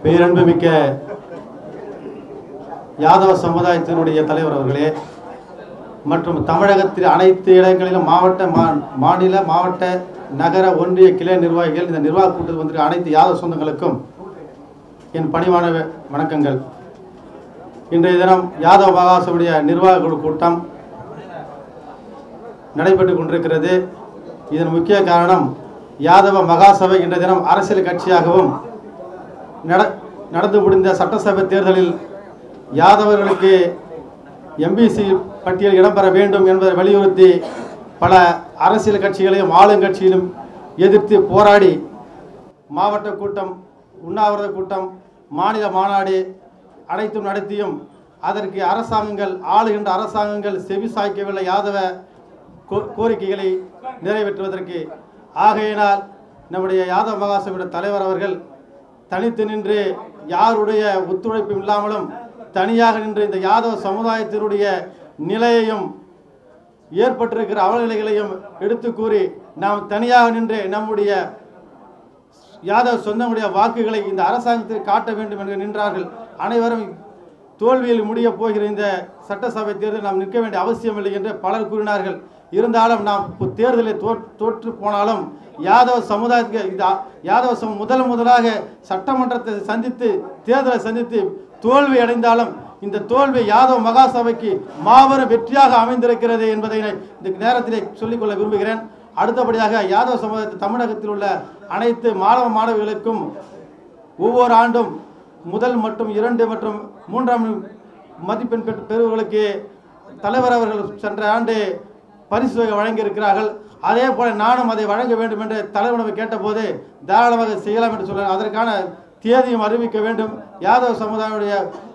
பேரன்புமிக்க யாதவ சமுதாயத்தினுடைய தலைவர் அவர்களே மற்றும் தமிழகத்தில் அனைத்து இடங்களிலும் மாநில மாவட்ட நகர ஒன்றிய கிளை நிர்வாகிகள் இந்த நிர்வாக கூட்டத்தில் வந்திருக்க அனைத்து யாதவ சொந்தங்களுக்கும் என் பணிவான வணக்கங்கள். இன்றைய தினம் யாதவ மகாசபையுடைய நிர்வாக குழு கூட்டம் நடைபெற்று கொண்டிருக்கிறது. இதன் முக்கிய காரணம் யாதவ மகாசபை இன்றைய தினம் அரசியல் கட்சியாகவும் நடந்து முடிந்த சட்டசபை தேர்தலில் யாதவர்களுக்கு எம்பிசி பட்டியல் இடம்பெற வேண்டும் என்பதை வலியுறுத்தி பல அரசியல் கட்சிகளையும் ஆளுங்கட்சியிலும் எதிர்த்து போராடி மாவட்ட கூட்டம், உண்ணாவிரத கூட்டம், மாநில மாநாடு அனைத்தும் நடத்தியும் அதற்கு அரசாங்கங்கள், ஆளுகின்ற அரசாங்கங்கள் செவி சாய்க்கவில்லை யாதவ கோரிக்கைகளை நிறைவேற்றுவதற்கு. ஆகையினால் நம்முடைய யாதவ மகாசபையுடைய தலைவர் அவர்கள் தனித்து நின்று யாருடைய ஒத்துழைப்பும் இல்லாமலும் தனியாக நின்று இந்த யாதவ சமுதாயத்தினுடைய நிலையையும் ஏற்பட்டிருக்கிற அவலநிலைகளையும் எடுத்து கூறி நாம் தனியாக நின்று நம்முடைய யாதவ சொந்தமுடைய வாக்குகளை இந்த அரசாங்கத்தில் காட்ட வேண்டும் என்று நின்றார்கள். அனைவரும் தோல்வியில் முடிய போகிற இந்த சட்டசபை தேர்தலில் நாம் நிற்க வேண்டிய அவசியமில்லை என்று பலர் கூறினார்கள். இருந்தாலும் நாம் தேர்தலில் தோற்று போனாலும் யாதவ சமுதாயத்துக்கு இந்த யாதவ முதலாக சட்டமன்றத்தை சந்தித்து தேர்தலை சந்தித்து தோல்வி அடைந்தாலும் இந்த தோல்வி யாதவ மகாசபைக்கு மாபெரும் வெற்றியாக அமைந்திருக்கிறது என்பதை இந்த நேரத்திலே சொல்லிக்கொள்ள விரும்புகிறேன். அடுத்தபடியாக யாதவ சமுதாயத்தில் தமிழகத்தில் உள்ள அனைத்து மாணவ மாணவிகளுக்கும் ஒவ்வொரு ஆண்டும் முதல் மற்றும் 2 மற்றும் 3ஆம் மதிப்பெண் பெறுவர்களுக்கு தலைவர் அவர்கள் சென்ற ஆண்டு பரிசு தொகை வழங்கியிருக்கிறார்கள். அதே போல நானும் அதை வழங்க வேண்டும் என்று தலைவரை கேட்டபோது தாராளமாக செய்யலாம் என்று சொல்றார். அதற்கான தேதியும் அறிவிக்க வேண்டும். யாதவ சமுதாயனுடைய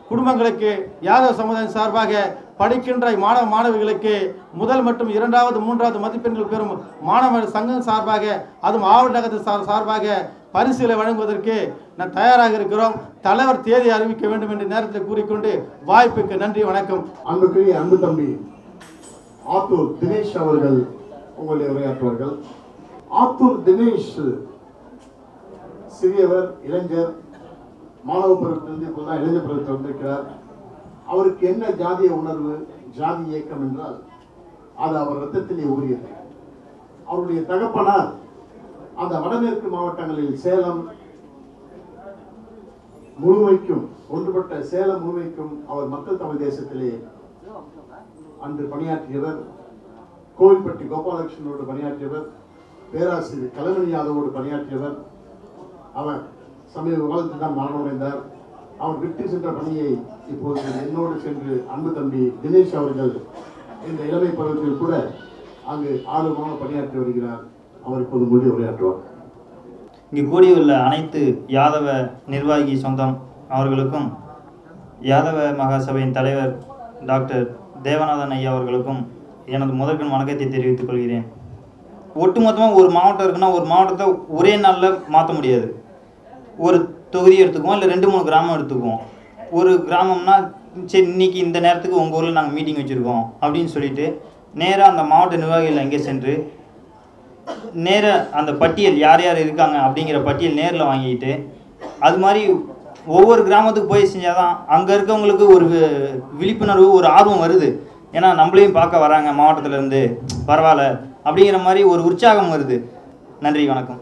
குடும்பங்களுக்கு யாதவ சமுதாயம் சார்பாக படிக்கின்ற மாணவ மாணவிகளுக்கு முதல் மற்றும் 2வது 3வது மதிப்பெண்கள் பெறும் மாணவர் சங்கம் சார்பாக, அதுவும் மாவட்ட சார்பாக பரிசுகளை வழங்குவதற்கு நான் தயாராக இருக்கிறோம். தலைவர் தேதி அறிவிக்க வேண்டும் என்று நேரத்தில் கூறிக்கொண்டு வாய்ப்புக்கு நன்றி, வணக்கம். அன்புக்குரிய அன்பு தம்பி ஆத்தூர் தினேஷ் அவர்கள் உங்களை உரையாற்றுவார்கள். ஆத்தூர் தினேஷ் சிறியவர், இளைஞர், மாணவ பருவத்திலிருந்து இப்போதான் இளைஞர் பருவத்தில் வந்திருக்கிறார். அவருக்கு என்ன ஜாதிய உணர்வு, ஜாதி இயக்கம் என்றால் அது அவர் ரத்தத்திலே ஊறியது. அவருடைய தகப்பனார் அந்த வடமேற்கு மாவட்டங்களில் சேலம் முழுமைக்கும், ஒன்றுபட்ட சேலம் முழுமைக்கும் அவர் மக்கள் தமிழ் தேசத்திலே அன்று பணியாற்றியவர். கோவில்பட்டி கோபாலகிருஷ்ணனோடு பணியாற்றியவர். பேராசிரியர் கலைமணி யாதவோடு பணியாற்றியவர். அவர் சமீப காலத்தில் தான் மரணமடைந்தார். அவர் விட்டு சென்ற பணியை இப்போது என்னோடு சென்று அன்பு தம்பி தினேஷ் அவர்கள் இந்த இளமை பருவத்தில் கூட அங்கு ஆர்வமாக பணியாற்றி வருகிறார். அவர் இப்போது மொழி உரையாற்றுவார். இங்கு கூடியுள்ள அனைத்து யாதவ நிர்வாகி சொந்தம் அவர்களுக்கும், யாதவ மகாசபையின் தலைவர் டாக்டர் தேவநாதன் ஐயா அவர்களுக்கும் எனது முதற்கண் வணக்கத்தை தெரிவித்துக் கொள்கிறேன். ஒட்டுமொத்தமாக ஒரு மாவட்டம் இருக்குன்னா ஒரு மாவட்டத்தை ஒரே நாளில் மாற்ற முடியாது. ஒரு தொகுதி எடுத்துக்குவோம், இல்லை 2-3 கிராமம் எடுத்துக்குவோம். ஒரு கிராமம்னா சரி இன்னைக்கு இந்த நேரத்துக்கு உங்கள் ஊரில் நாங்கள் மீட்டிங் வச்சுருக்கோம் அப்படின்னு சொல்லிட்டு நேராக அந்த மாவட்ட நிர்வாகிகள் அங்கே சென்று நேராக அந்த பட்டியல் யார் யார் இருக்காங்க அப்படிங்கிற பட்டியல் நேரில் வாங்கிட்டு அது மாதிரி ஒவ்வொரு கிராமத்துக்கு போய் செஞ்சால் தான் அங்கே இருக்கவங்களுக்கு ஒரு விழிப்புணர்வு, ஒரு ஆர்வம் வருது. ஏன்னா நம்மளையும் பார்க்க வராங்க மாவட்டத்திலேருந்து, பரவாயில்ல அப்படிங்கிற மாதிரி ஒரு உற்சாகம் வருது. நன்றி, வணக்கம்.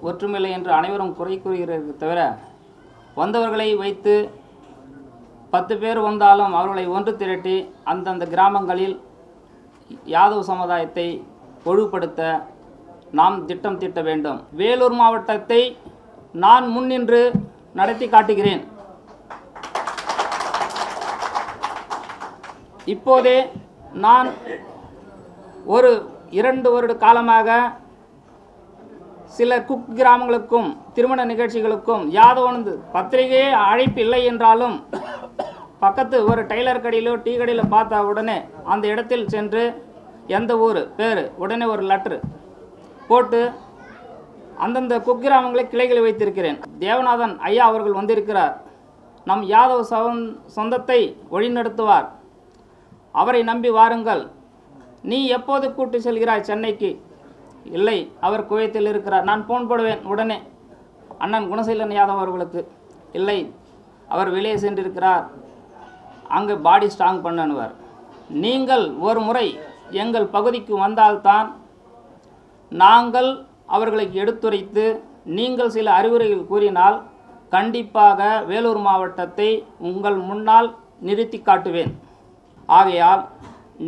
ஒற்றுமில்லை என்று அனைவரும் குறை கூறுகிறார்கள் தவிர, வந்தவர்களை வைத்து 10 பேர் வந்தாலும் அவர்களை ஒன்று திரட்டி அந்தந்த கிராமங்களில் யாதவ சமுதாயத்தை ஒழுங்குபடுத்த நாம் திட்டம் தீட்ட வேண்டும். வேலூர் மாவட்டத்தை நான் முன்னின்று நடத்தி காட்டுகிறேன். இப்போதே நான் ஒரு 2 வருட காலமாக சில கிராமங்களுக்கும் திருமண நிகழ்ச்சிகளுக்கும் யாதவனது பத்திரிகையே அழைப்பு இல்லை என்றாலும் பக்கத்து ஒரு டைலர் கடையிலோ டீ கடையில் பார்த்த உடனே அந்த இடத்தில் சென்று எந்த ஊர் பேர் உடனே ஒரு லெட்ரு போட்டு அந்தந்த குக்கிராமங்களை கிளைகளை வைத்திருக்கிறேன். தேவநாதன் ஐயா அவர்கள் வந்திருக்கிறார். நம் யாதவ சொந்தத்தை வழிநடத்துவார். அவரை நம்பி வாருங்கள். நீ எப்போது கூட்டு செல்கிறாய் சென்னைக்கு? இல்லை, அவர் குவைத்தில் இருக்கிறார். நான் போன் போடுவேன் உடனே அண்ணன் குணசீலன் யாதவ் அவர்களுக்கு. இல்லை, அவர் வெளியே சென்றிருக்கிறார், அங்கே பாடி ஸ்ட்ராங் பண்ணுவார். நீங்கள் ஒரு முறை எங்கள் பகுதிக்கு வந்தால்தான் நாங்கள் அவர்களுக்கு எடுத்துரைத்து நீங்கள் சில அறிவுரைகள் கூறினால் கண்டிப்பாக வேலூர் மாவட்டத்தை உங்கள் முன்னால் நிறுத்தி காட்டுவேன். ஆகையால்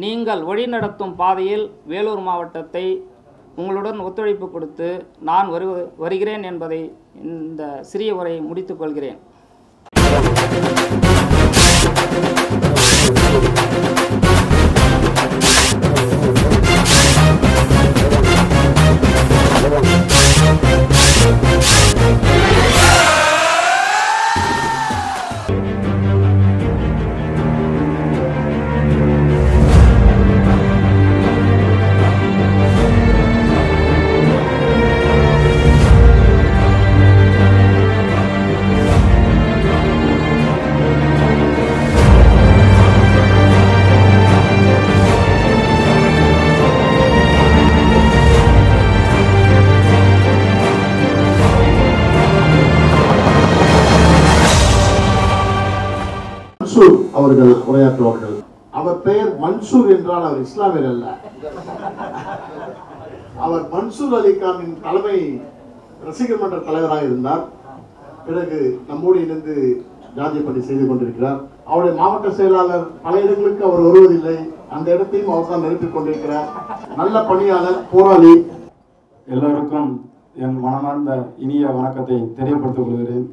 நீங்கள் வழிநடத்தும் பாதையில் வேலூர் மாவட்டத்தை உங்களுடன் ஒத்துழைப்பு கொடுத்து நான் வருகிறேன் என்பதை இந்த சிறிய உரையை முடித்துக் கொள்கிறேன். அவர்கள் உரையாற்றுவார்கள். அவர் பெயர் மன்சூர் என்றால் அவர் இஸ்லாமியர் அல்ல. அவர் மன்சூர் அலிகானின் தலைமை ரசிகர் மன்ற தலைவராக இருந்தார். பிறகு நம்மோடு இணைந்து ஜாதிய பணி செய்து கொண்டிருக்கிறார். அவருடைய மாவட்ட செயலாளர் பல இடங்களுக்கு அவர் வருவதில்லை. அந்த இடத்தையும் அவர் தான் நிரப்பிக் கொண்டிருக்கிறார். நல்ல பணியாளர், போராளி. எல்லோருக்கும் என் மனமார்ந்த இனிய வணக்கத்தை தெரியப்படுத்திக் கொள்கிறேன்.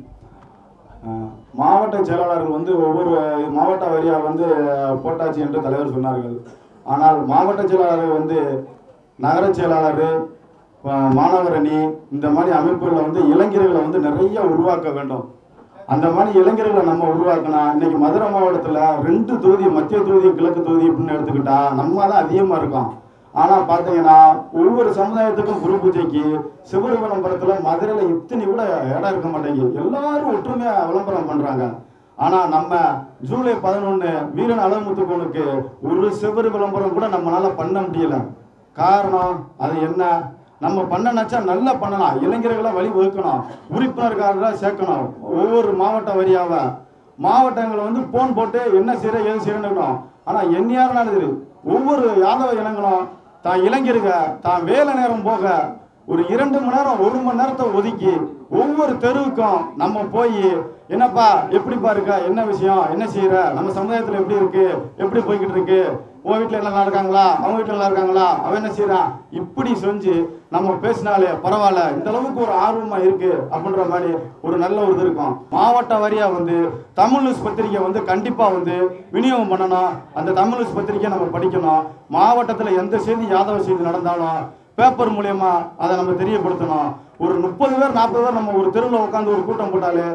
மாவட்ட செயலாளர்கள் வந்து ஒவ்வொரு மாவட்ட வாரியாக வந்து போட்டாச்சு என்று தலைவர் சொன்னார்கள். ஆனால் மாவட்ட செயலாளர் வந்து நகர செயலாளர், மாணவர் அணி, இந்த மாதிரி அமைப்புகளில் வந்து இளைஞர்களை வந்து நிறைய உருவாக்க வேண்டும். அந்த மாதிரி இளைஞர்களை நம்ம உருவாக்கினா இன்னைக்கு மதுரை மாவட்டத்தில் 2 தொகுதி, மத்திய தொகுதி, கிழக்கு தொகுதி அப்படின்னு எடுத்துக்கிட்டா நம்ம தான் அதிகமாக இருக்கோம். ஆனால் பார்த்தீங்கன்னா ஒவ்வொரு சமுதாயத்துக்கும் குரு பூஜைக்கு சிவரி விளம்பரத்தில் மதுரையில் இத்தனை கூட இடம் இருக்க மாட்டேங்குது. எல்லாரும் ஒற்றுமையாக விளம்பரம் பண்ணுறாங்க. ஆனால் நம்ம ஜூலை 11 வீரன் அழகுமுத்துக்கோனுக்கு ஒரு சிவரி விளம்பரம் கூட நம்மளால பண்ண முடியல. காரணம் அது என்ன? நம்ம பண்ண நினச்சா நல்லா பண்ணலாம். இளைஞர்களை வழி வகுக்கணும், உறுப்பினர்காரர்களாக சேர்க்கணும். ஒவ்வொரு மாவட்ட வரியாக மாவட்டங்களை வந்து போன் போட்டு என்ன செய்யற ஏது செய்யணும். ஆனால் எந்நேரம் ஒவ்வொரு யாதவ இனங்களும் தான் இளைஞருங்க தான் வேலை நேரம் போக ஒரு 2 மணி நேரம் 1 மணி நேரத்தை ஒதுக்கி ஒவ்வொரு தெருவுக்கும் நம்ம போய் என்னப்பா எப்படிப்பா இருக்கா, என்ன விஷயம், என்ன செய்யற, நம்ம சமுதாயத்தில் எப்படி இருக்கு, எப்படி போய்கிட்டு இருக்கு, உன் வீட்டில் என்ன நல்லா இருக்காங்களா, அவங்க வீட்டில் நல்லா இருக்காங்களா, அவன் என்ன செய்யறான், இப்படி செஞ்சு நம்ம பேசினாலே பரவாயில்ல, இந்த அளவுக்கு ஒரு ஆர்வமா இருக்கு அப்படின்ற மாதிரி ஒரு நல்ல ஒரு இது இருக்கும். மாவட்ட வாரியா வந்து தமிழ் நியூஸ் பத்திரிகை வந்து கண்டிப்பா வந்து விநியோகம் பண்ணணும். அந்த தமிழ் நியூஸ் பத்திரிகை நம்ம படிக்கணும். மாவட்டத்தில் எந்த செய்தி யாதவ செய்தி நடந்தாலும் பேப்பர் மூலியமா அதை நம்ம தெரியப்படுத்தணும். ஒரு 30 பேர் 40 பேர் நம்ம ஒரு தெருவில் உட்காந்து ஒரு கூட்டம் போட்டாலே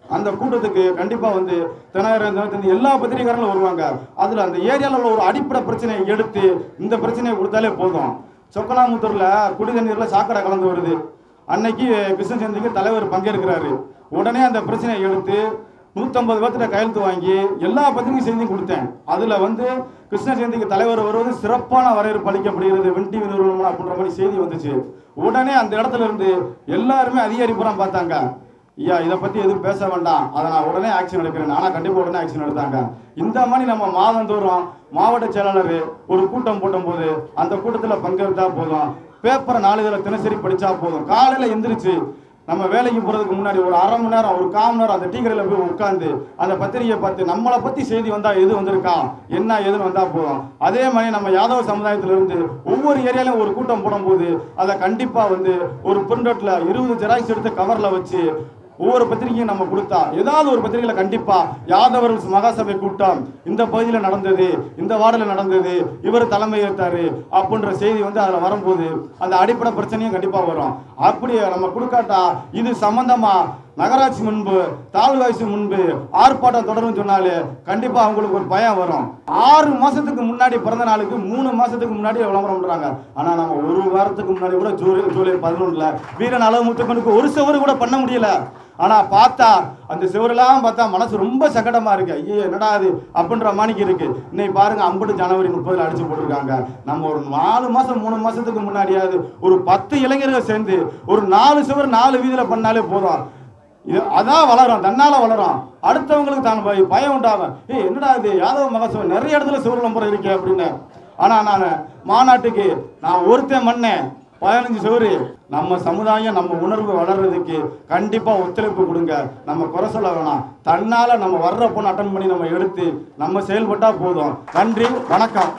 அந்த கூட்டத்துக்கு கண்டிப்பா வந்து தினகரன் எல்லா பத்திரிகைக்காரங்களும் வருவாங்க. அதுல அந்த ஏரியாவில் உள்ள ஒரு அடிப்படை பிரச்சனையை எடுத்து இந்த பிரச்சனையை கொடுத்தாலே போதும். சொக்கனாமுத்தூர்ல குடி தண்ணீர்ல சாக்கடை கலந்து வருது. அன்னைக்கு கிருஷ்ண ஜெயந்திக்கு தலைவர் பங்கேற்கிறாரு. உடனே அந்த பிரச்சனையை எடுத்து 150 பேர்த்திட்ட கையெழுத்து வாங்கி எல்லா பத்திரிகை செய்தியும் கொடுத்தேன். அதுல வந்து கிருஷ்ண ஜெயந்திக்கு தலைவர் வருவது சிறப்பான வரவேற்பு அளிக்கப்படுகிறது, வெண்டி நிறுவனம் அப்படின்ற மாதிரி செய்தி வந்துச்சு. உடனே அந்த இடத்துல இருந்து எல்லாருமே அதிகாரி பூரா பார்த்தாங்க. ஐயா இதை பத்தி எதுவும் பேச வேண்டாம், அதை நான் உடனே ஆக்ஷன் எடுக்கிறேன். ஆனா கண்டிப்பா உடனே ஆக்ஷன் எடுத்தாங்க. இந்த மாதிரி நம்ம மாதந்தோறும் மாவட்ட செயலாளர் ஒரு கூட்டம் போட்டும் போது அந்த கூட்டத்தில் பங்கெடுத்தா போதும். பேப்பரை 4 தினசரி படிச்சா போதும். காலையில எந்திரிச்சு நம்ம வேலைக்கு போகிறதுக்கு முன்னாடி ஒரு அரை மணி நேரம் ஒரு 1/4 மணி நேரம் அந்த டீ கடையில் போய் உட்காந்து அந்த பத்திரிகையை பார்த்து நம்மளை பற்றி செய்தி வந்தால் எது வந்திருக்கான் என்ன எதுன்னு வந்தால் போதும். அதே மாதிரி நம்ம யாதவ சமுதாயத்திலிருந்து ஒவ்வொரு ஏரியாலையும் ஒரு கூட்டம் போடும்போது அதை கண்டிப்பாக வந்து ஒரு பிரிண்ட் அவுட்டில் 20 ஜெராக்ஸ் எடுத்து கவரில் வச்சு ஒவ்வொரு பத்திரிகையும் நம்ம கொடுத்தா ஏதாவது ஒரு பத்திரிகையில் கண்டிப்பாக யாதவர்கள் மகாசபை கூட்டம் இந்த பகுதியில் நடந்தது, இந்த வார்டில் நடந்தது, இவர் தலைமை ஏற்றாரு அப்படின்ற செய்தி வந்து அதில் வரும்போது அந்த அடிப்படை பிரச்சனையும் கண்டிப்பாக வரும். அப்படி நம்ம கொடுக்காட்டா இது சம்பந்தமாக நகராட்சி முன்பு தாலுகாட்சி முன்பு ஆர்ப்பாட்டம் தொடரும்னு சொன்னாலே கண்டிப்பாக அவங்களுக்கு ஒரு பயம் வரும். 6 மாதத்துக்கு முன்னாடி பிறந்த நாளுக்கு 3 மாதத்துக்கு முன்னாடி விளம்பரம் பண்ணுறாங்க. ஆனால் நம்ம ஒரு வாரத்துக்கு முன்னாடி கூட ஜூலை 11 வீரன் அளவுமுத்துக்கனுக்கு ஒரு செவரு கூட பண்ண முடியல. ஆனால் பார்த்தா அந்த சிவரெல்லாம் பார்த்தா மனசு ரொம்ப சங்கடமாக இருக்கு. ஐயோ என்னடா அது அப்படின்ற மாணிக்கு இருக்கு. இன்னைக்கு பாருங்க 50 ஜனவரி 30 அடிச்சு போட்டிருக்காங்க. நம்ம ஒரு 4 மாதம் 3 மாதத்துக்கு முன்னாடியாவது ஒரு 10 இளைஞர்கள் சேர்ந்து ஒரு 4 சுவர் 4 வீதியில் பண்ணாலே போதும். அதான் வளரும், தன்னால வளரும். அடுத்தவங்களுக்கு தான் பயம் உண்டாகும். என்னடா இது யாதவ மகாசபை நிறைய இடத்துல சிவர் விளம்பரம் இருக்கே அப்படின்னு. ஆனால் நான் மாநாட்டுக்கு நான் ஒருத்தன் மண்ணேன் 15 சுவரு. நம்ம சமுதாயம் நம்ம உணர்வு வளர்றதுக்கு கண்டிப்பாக ஒத்துழைப்பு கொடுங்க. நம்ம குறை சொல்ல வேணாம். தன்னால் நம்ம வர்ற பொண்ணு அட்டன் பண்ணி நம்ம எடுத்து நம்ம செயல்பட்டால் போதும். நன்றி, வணக்கம்.